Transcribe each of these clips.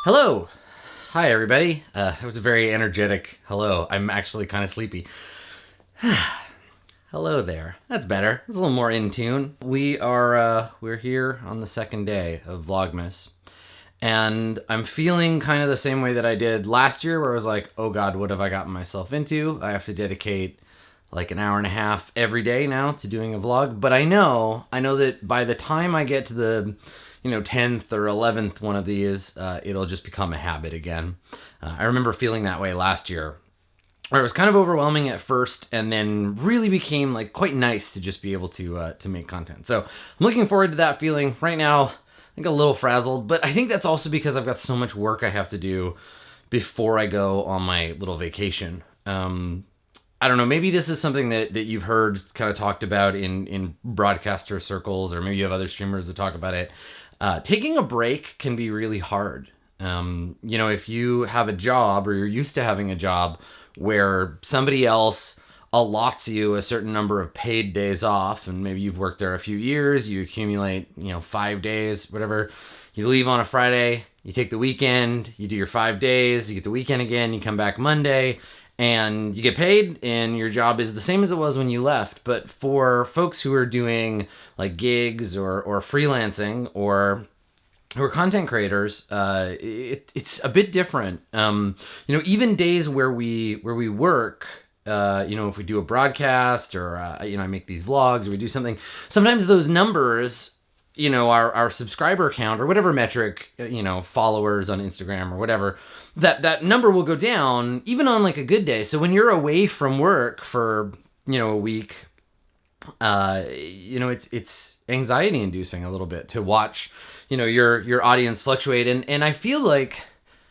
Hello. Hi, everybody. That was a very energetic hello. I'm actually kind of sleepy. Hello there. That's better. It's a little more in tune. We're here on the second day of Vlogmas. And I'm feeling kind of the same way that I did last year, where I was like, oh God, what have I gotten myself into? I have to dedicate like an hour and a half every day now to doing a vlog. But I know that by the time I get to the 10th or 11th one of these, it'll just become a habit again. I remember feeling that way last year, where it was kind of overwhelming at first and then really became like quite nice to just be able to make content. So I'm looking forward to that feeling. Right now, I think a little frazzled, but I think that's also because I've got so much work I have to do before I go on my little vacation. I don't know, maybe this is something that you've heard kind of talked about in broadcaster circles, or maybe you have other streamers that talk about it. Taking a break can be really hard. If you have a job, or you're used to having a job where somebody else allots you a certain number of paid days off, and maybe you've worked there a few years, you accumulate 5 days, whatever. You leave on a Friday, you take the weekend, you do your 5 days, you get the weekend again, you come back Monday, and you get paid, and your job is the same as it was when you left. But for folks who are doing like gigs or freelancing, or who are content creators, it's a bit different. Even days where we work, if we do a broadcast, or I make these vlogs, or we do something, sometimes those numbers, our subscriber count, or whatever metric, followers on Instagram or whatever, that number will go down even on like a good day. So when you're away from work for, a week, it's anxiety inducing a little bit to watch, your audience fluctuate. And I feel like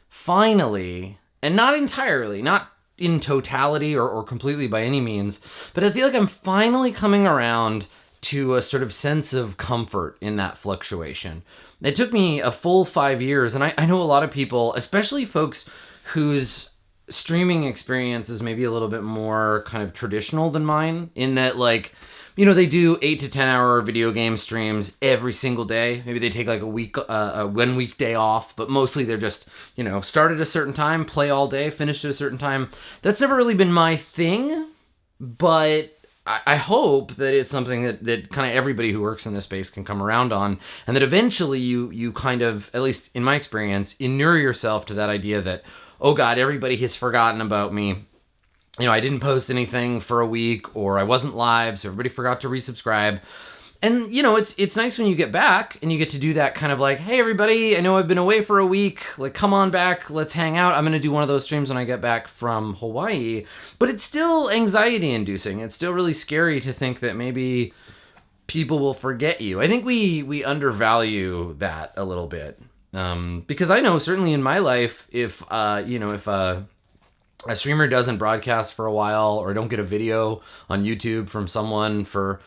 finally, and not entirely, not in totality or completely by any means, but I feel like I'm finally coming around to a sort of sense of comfort in that fluctuation. It took me a full 5 years, and I know a lot of people, especially folks whose streaming experience is maybe a little bit more kind of traditional than mine, in that they do 8 to 10 hour video game streams every single day. Maybe they take like a 1 week day off, but mostly they're just, start at a certain time, play all day, finish at a certain time. That's never really been my thing, but I hope that it's something that kind of everybody who works in this space can come around on, and that eventually you kind of, at least in my experience, inure yourself to that idea that, oh God, everybody has forgotten about me. I didn't post anything for a week, or I wasn't live, so everybody forgot to resubscribe. And, it's nice when you get back and you get to do that kind of like, hey, everybody, I know I've been away for a week. Like, come on back. Let's hang out. I'm going to do one of those streams when I get back from Hawaii. But it's still anxiety inducing. It's still really scary to think that maybe people will forget you. I think we undervalue that a little bit. Because I know certainly in my life, if a streamer doesn't broadcast for a while, or don't get a video on YouTube from someone for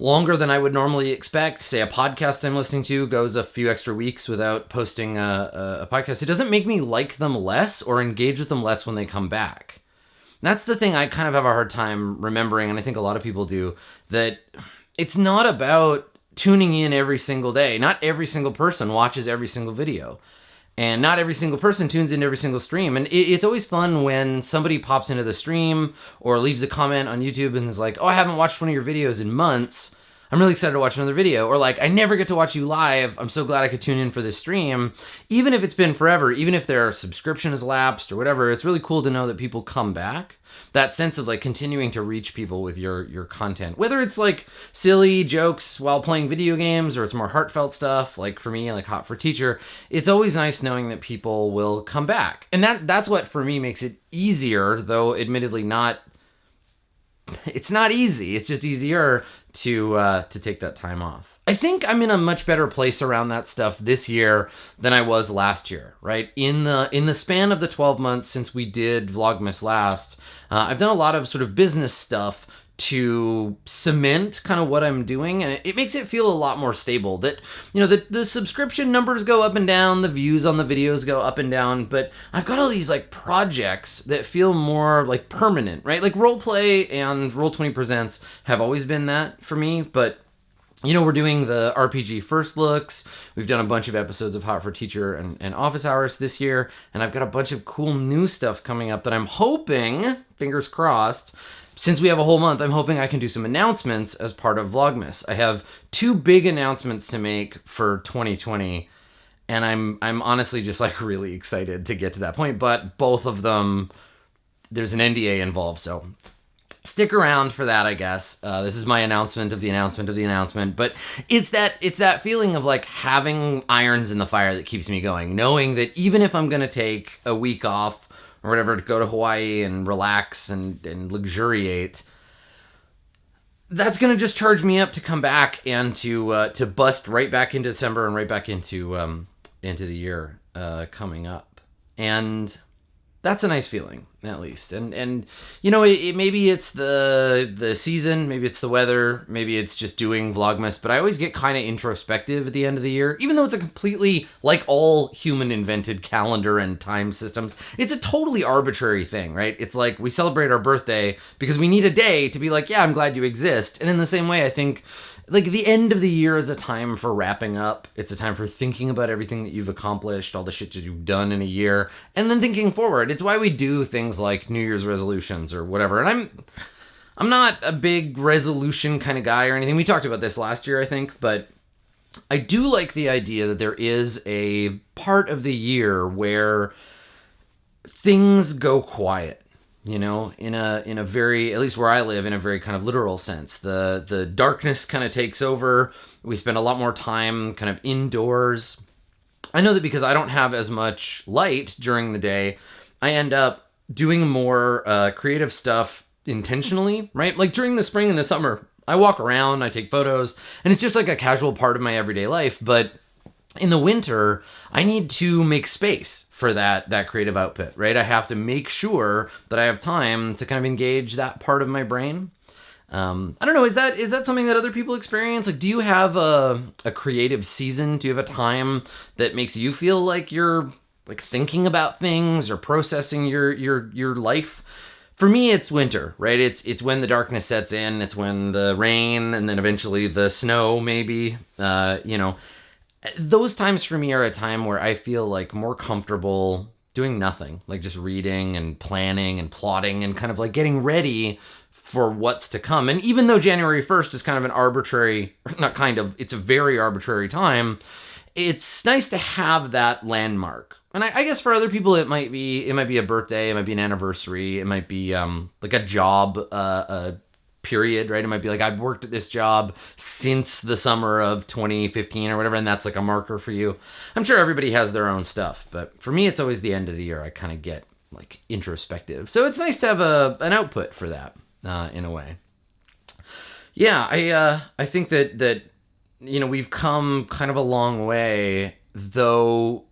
longer than I would normally expect, say a podcast I'm listening to goes a few extra weeks without posting a podcast, it doesn't make me like them less or engage with them less when they come back. And that's the thing I kind of have a hard time remembering, and I think a lot of people do, that it's not about tuning in every single day. Not every single person watches every single video. And not every single person tunes into every single stream. And it's always fun when somebody pops into the stream or leaves a comment on YouTube and is like, oh, I haven't watched one of your videos in months. I'm really excited to watch another video. Or like, I never get to watch you live. I'm so glad I could tune in for this stream. Even if it's been forever, even if their subscription has lapsed or whatever, it's really cool to know that people come back. That sense of like continuing to reach people with your content, whether it's like silly jokes while playing video games, or it's more heartfelt stuff, like for me, like Hot for Teacher, it's always nice knowing that people will come back. And that's what for me makes it easier, though admittedly it's not easy. It's just easier to take that time off. I think I'm in a much better place around that stuff this year than I was last year, right? In the span of the 12 months since we did Vlogmas last, I've done a lot of sort of business stuff to cement kind of what I'm doing, and it makes it feel a lot more stable. That, the subscription numbers go up and down, the views on the videos go up and down, but I've got all these like projects that feel more like permanent, right? Like Roleplay and Roll20 Presents have always been that for me, but we're doing the RPG first looks. We've done a bunch of episodes of Hot for Teacher and Office Hours this year, and I've got a bunch of cool new stuff coming up that I'm hoping, fingers crossed, since we have a whole month, I'm hoping I can do some announcements as part of Vlogmas. I have 2 big announcements to make for 2020, and I'm honestly just like really excited to get to that point, but both of them, there's an NDA involved, so stick around for that, I guess. This is my announcement of the announcement of the announcement, but it's that feeling of like having irons in the fire that keeps me going, knowing that even if I'm gonna take a week off or whatever to go to Hawaii and relax and luxuriate, that's gonna just charge me up to come back and to bust right back into December and right back into the year coming up, and that's a nice feeling, at least. And maybe it's the season, maybe it's the weather, maybe it's just doing Vlogmas, but I always get kind of introspective at the end of the year, even though it's a completely, like all human invented calendar and time systems, it's a totally arbitrary thing, right? It's like we celebrate our birthday because we need a day to be like, yeah, I'm glad you exist. And in the same way, I think like the end of the year is a time for wrapping up. It's a time for thinking about everything that you've accomplished, all the shit that you've done in a year, and then thinking forward. It's why we do things like New Year's resolutions or whatever. And I'm not a big resolution kind of guy or anything. We talked about this last year, I think, but I do like the idea that there is a part of the year where things go quiet. In a very, at least where I live, in a very kind of literal sense. The darkness kind of takes over. We spend a lot more time kind of indoors. I know that because I don't have as much light during the day, I end up doing more creative stuff intentionally, right? Like during the spring and the summer, I walk around, I take photos, and it's just like a casual part of my everyday life. But in the winter, I need to make space for that creative output, right? I have to make sure that I have time to kind of engage that part of my brain. I don't know, is that something that other people experience? Like, do you have a creative season? Do you have a time that makes you feel like you're like thinking about things or processing your life? For me, it's winter, right? It's when the darkness sets in. It's when the rain and then eventually the snow, maybe, those times for me are a time where I feel like more comfortable doing nothing, like just reading and planning and plotting and kind of like getting ready for what's to come. And even though January 1st is kind of an arbitrary, not kind of, it's a very arbitrary time, it's nice to have that landmark. And I guess for other people, it might be a birthday, it might be an anniversary, it might be like a job period, right? It might be like, I've worked at this job since the summer of 2015 or whatever, and that's like a marker for you. I'm sure everybody has their own stuff, but for me, it's always the end of the year. I kind of get like introspective. So it's nice to have an output for that in a way. Yeah, I think that we've come kind of a long way, though.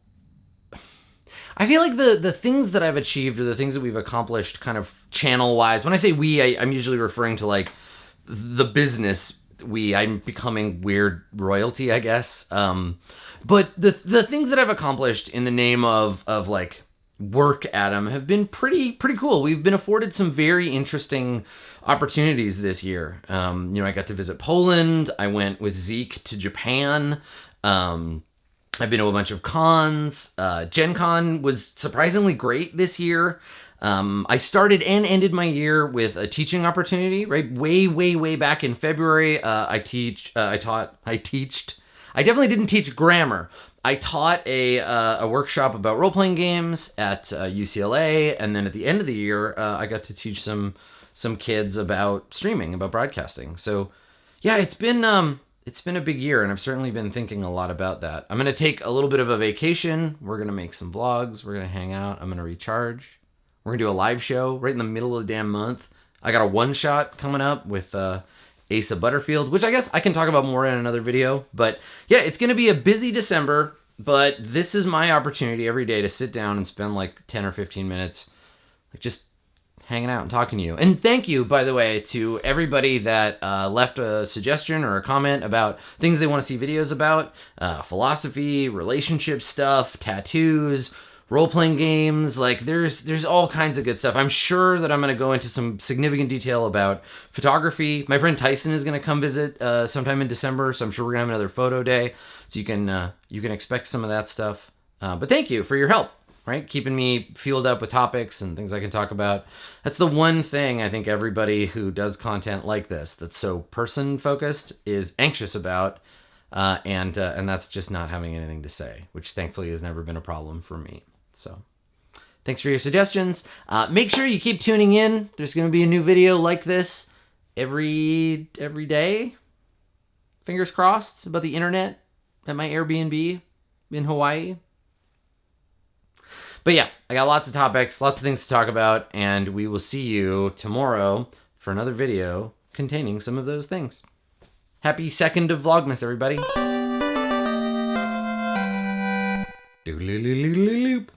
I feel like the things that I've achieved or the things that we've accomplished kind of channel-wise, when I say we, I'm usually referring to like the business we. I'm becoming weird royalty, I guess. But the things that I've accomplished in the name of like work, Adam, have been pretty cool. We've been afforded some very interesting opportunities this year. I got to visit Poland. I went with Zeke to Japan. I've been to a bunch of cons. Gen Con was surprisingly great this year. I started and ended my year with a teaching opportunity, right? Way back in February. I definitely didn't teach grammar. I taught a workshop about role-playing games at UCLA, and then at the end of the year, I got to teach some kids about streaming, about broadcasting. So yeah, it's been a big year, and I've certainly been thinking a lot about that. I'm going to take a little bit of a vacation. We're going to make some vlogs. We're going to hang out. I'm going to recharge. We're going to do a live show right in the middle of the damn month. I got a one-shot coming up with Asa Butterfield, which I guess I can talk about more in another video. But yeah, it's going to be a busy December, but this is my opportunity every day to sit down and spend like 10 or 15 minutes like just hanging out and talking to you. And thank you, by the way, to everybody that left a suggestion or a comment about things they want to see videos about. Philosophy, relationship stuff, tattoos, role-playing games. Like there's all kinds of good stuff. I'm sure that I'm going to go into some significant detail about photography. My friend Tyson is going to come visit sometime in December, so I'm sure we're going to have another photo day, so you can expect some of that stuff. But thank you for your help, right? Keeping me fueled up with topics and things I can talk about. That's the one thing I think everybody who does content like this that's so person-focused is anxious about, and that's just not having anything to say, which thankfully has never been a problem for me. So thanks for your suggestions. Make sure you keep tuning in. There's going to be a new video like this every day. Fingers crossed about the internet at my Airbnb in Hawaii. But yeah, I got lots of topics, lots of things to talk about, and we will see you tomorrow for another video containing some of those things. Happy 2nd of Vlogmas, everybody. Doodle-loop.